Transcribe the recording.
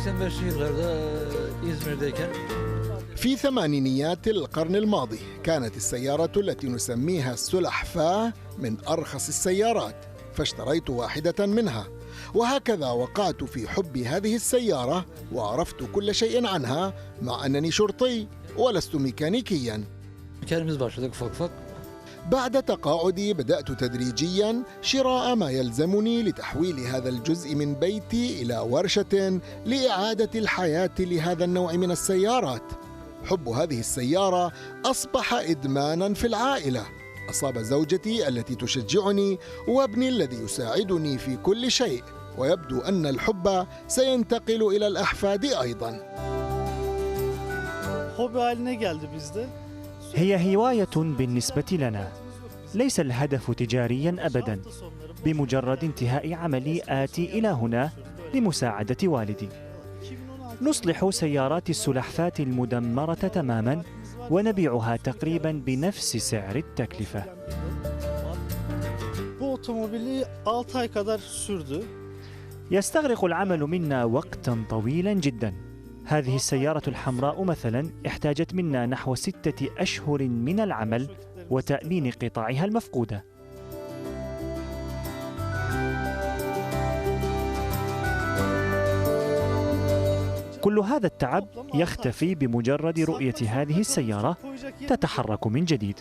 85'li yıllarda İzmir'deyken في ثمانينيات القرن الماضي كانت السيارة التي نسميها السلحفاة من أرخص السيارات، فاشتريت واحدة منها، وهكذا وقعت في حب هذه السيارة وعرفت كل شيء عنها مع أنني شرطي ولست ميكانيكيا. kendimiz başladık ufak ufak. بعد تقاعدي بدأت تدريجيا شراء ما يلزمني لتحويل هذا الجزء من بيتي إلى ورشة لإعادة الحياة لهذا النوع من السيارات. حب هذه السيارة أصبح إدمانا في العائلة، أصاب زوجتي التي تشجعني وابني الذي يساعدني في كل شيء، ويبدو أن الحب سينتقل إلى الأحفاد أيضا. هي هواية بالنسبة لنا، ليس الهدف تجاريا أبدا. بمجرد انتهاء عملي آتي إلى هنا لمساعدة والدي. نصلح سيارات السلحفاة المدمرة تماما ونبيعها تقريبا بنفس سعر التكلفة. يستغرق العمل منا وقتا طويلا جدا. هذه السيارة الحمراء مثلا احتاجت منا نحو 6 أشهر من العمل وتأمين قطعها المفقودة. كل هذا التعب يختفي بمجرد رؤية هذه السيارة تتحرك من جديد.